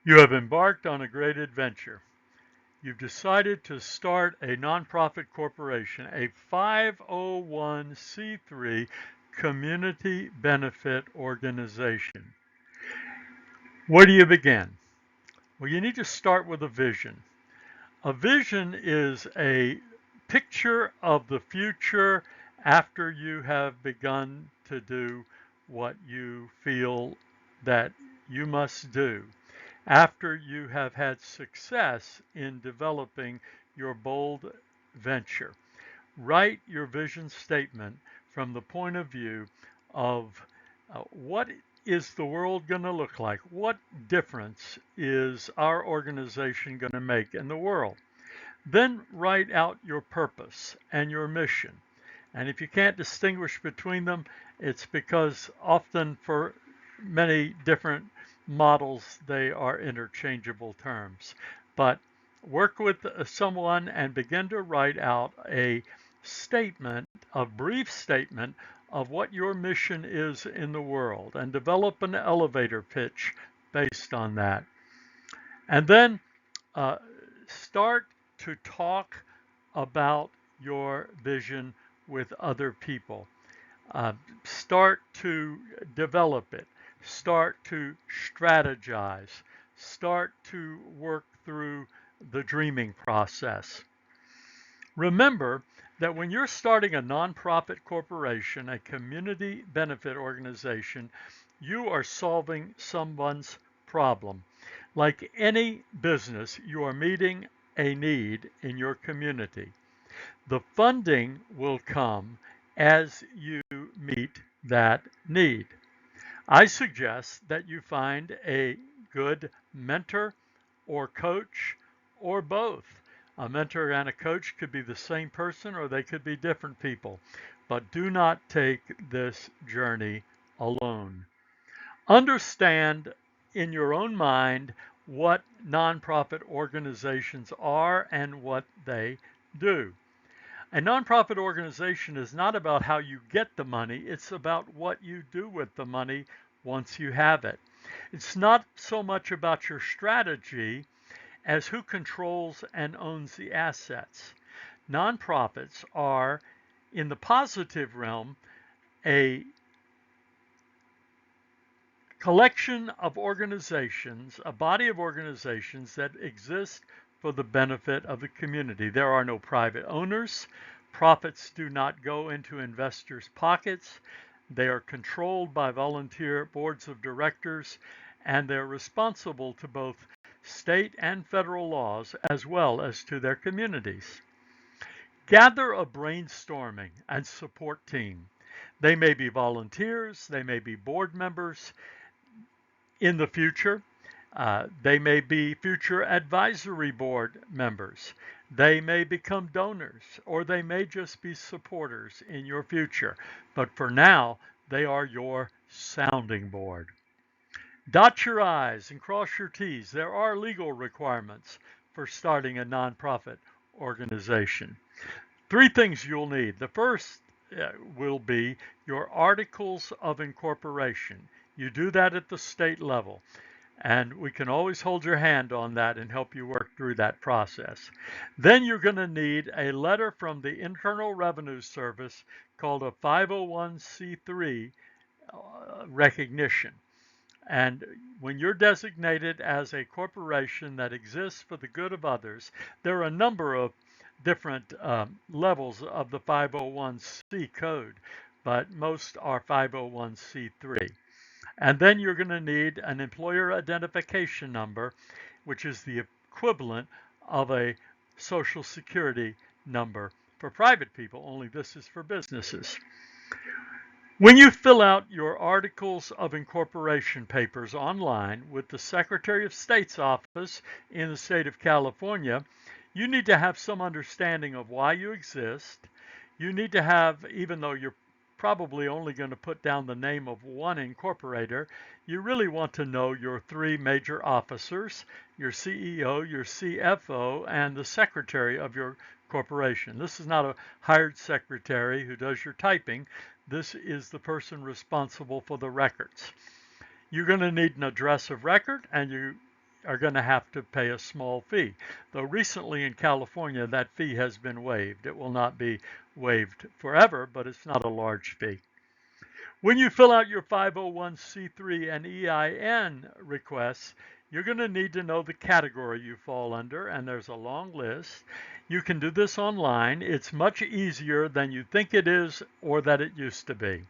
You have embarked on a great adventure. You've decided to start a nonprofit corporation, a 501c3 community benefit organization. Where do you begin? Well, you need to start with a vision. A vision is a picture of the future after you have begun to do what you feel that you must do, after you have had success in developing your bold venture. Write your vision statement from the point of view of what is the world going to look like? What difference is our organization going to make in the world? Then write out your purpose and your mission. And if you can't distinguish between them, it's because often for many different models, they are interchangeable terms. But work with someone and begin to write out a statement, a brief statement of what your mission is in the world and develop an elevator pitch based on that. And then uh, start to talk about your vision with other people. Uh, Start to develop it. Start to strategize. Start to work through the dreaming process. Remember that when you're starting a nonprofit corporation, a community benefit organization, you are solving someone's problem. Like any business, you are meeting a need in your community. The funding will come as you meet that need. I suggest that you find a good mentor or coach or both. A mentor and a coach could be the same person or they could be different people. But do not take this journey alone. Understand in your own mind what nonprofit organizations are and what they do. A nonprofit organization is not about how you get the money, it's about what you do with the money once you have it. It's not so much about your strategy as who controls and owns the assets. Nonprofits are, in the positive realm, a collection of organizations, a body of organizations that exist for the benefit of the community. There are no private owners. Profits do not go into investors' pockets. They are controlled by volunteer boards of directors, and they're responsible to both state and federal laws as well as to their communities. Gather a brainstorming and support team. They may be volunteers, they may be board members, in the future. They may be future advisory board members. They may become donors, or they may just be supporters in your future. But for now, they are your sounding board. Dot your I's and cross your T's. There are legal requirements for starting a nonprofit organization. Three things you'll need. The first will be your articles of incorporation. You do that at the state level, and we can always hold your hand on that and help you work through that process. Then you're going to need a letter from the Internal Revenue Service called a 501c3 recognition. And when you're designated as a corporation that exists for the good of others, there are a number of different levels of the 501c code, but most are 501c3. And then you're going to need an employer identification number, which is the equivalent of a social security number for private people, only this is for businesses. When you fill out your articles of incorporation papers online with the Secretary of State's office in the state of California, you need to have some understanding of why you exist. You need to have, even though you're probably only going to put down the name of one incorporator, you really want to know your three major officers, your CEO, your CFO, and the secretary of your corporation. This is not a hired secretary who does your typing. This is the person responsible for the records. You're going to need an address of record, and you are going to have to pay a small fee. Though recently in California, that fee has been waived. It will not be waived forever, but it's not a large fee. When you fill out your 501c3 and EIN requests, you're going to need to know the category you fall under, and there's a long list. You can do this online. It's much easier than you think it is or that it used to be.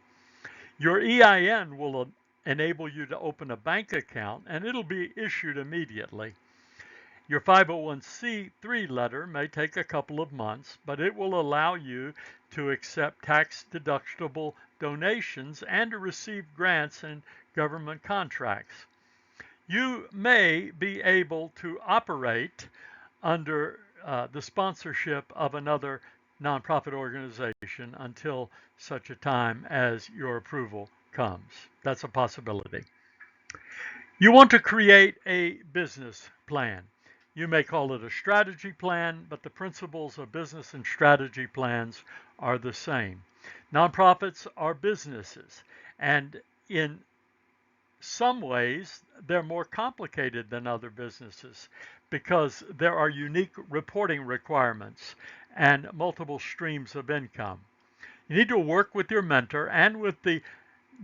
Your EIN will enable you to open a bank account, and it'll be issued immediately. Your 501c3 letter may take a couple of months, but it will allow you to accept tax-deductible donations and to receive grants and government contracts. You may be able to operate under the sponsorship of another nonprofit organization until such a time as your approval comes. That's a possibility. You want to create a business plan. You may call it a strategy plan, but the principles of business and strategy plans are the same. Nonprofits are businesses, and in some ways, they're more complicated than other businesses because there are unique reporting requirements and multiple streams of income. You need to work with your mentor and with the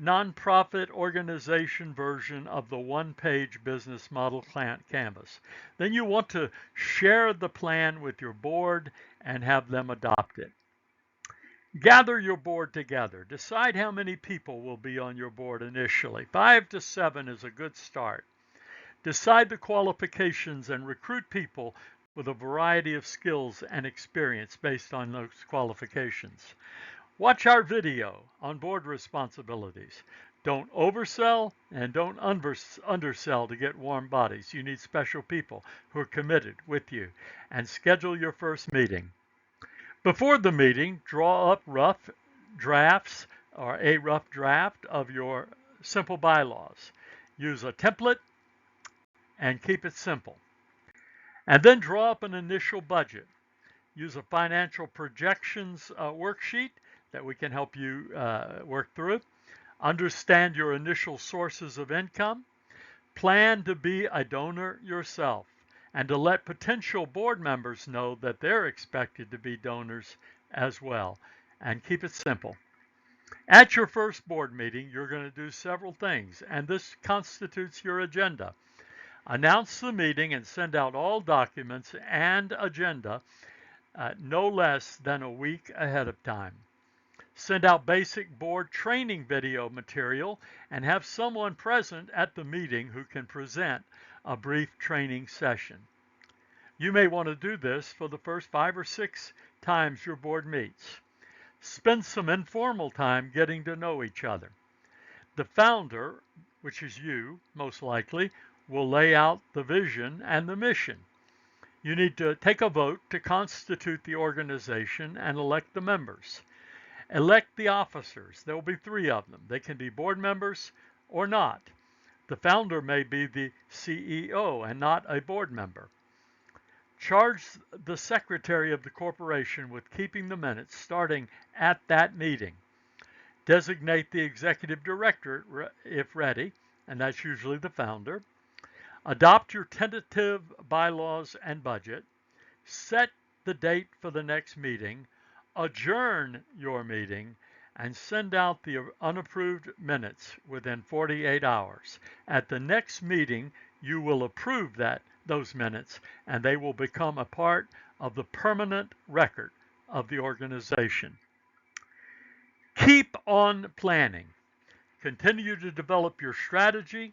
nonprofit organization version of the one-page business model canvas. Then you want to share the plan with your board and have them adopt it. Gather your board together. Decide how many people will be on your board initially. 5 to 7 is a good start. Decide the qualifications and recruit people with a variety of skills and experience based on those qualifications. Watch our video on board responsibilities. Don't oversell and don't undersell to get warm bodies. You need special people who are committed with you. And schedule your first meeting. Before the meeting, draw up rough drafts or a rough draft of your simple bylaws. Use a template and keep it simple. And then draw up an initial budget. Use a financial projections worksheet that we can help you work through. Understand your initial sources of income. Plan to be a donor yourself and to let potential board members know that they're expected to be donors as well. And keep it simple. At your first board meeting, you're going to do several things, and this constitutes your agenda. Announce the meeting and send out all documents and agenda no less than a week ahead of time. Send out basic board training video material and have someone present at the meeting who can present a brief training session. You may want to do this for the first 5 or 6 times your board meets. Spend some informal time getting to know each other. The founder, which is you, most likely, will lay out the vision and the mission. You need to take a vote to constitute the organization and elect the members. Elect the officers. There will be 3 of them. They can be board members or not. The founder may be the CEO and not a board member. Charge the secretary of the corporation with keeping the minutes starting at that meeting. Designate the executive director if ready, and that's usually the founder. Adopt your tentative bylaws and budget. Set the date for the next meeting. Adjourn your meeting and send out the unapproved minutes within 48 hours. At the next meeting, you will approve those minutes, and they will become a part of the permanent record of the organization. Keep on planning. Continue to develop your strategy.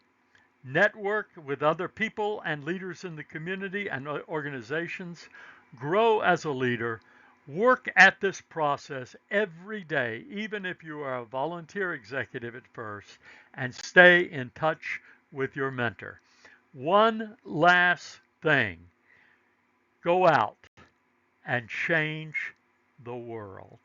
Network with other people and leaders in the community and organizations. Grow as a leader. Work at this process every day, even if you are a volunteer executive at first, and stay in touch with your mentor. One last thing. Go out and change the world.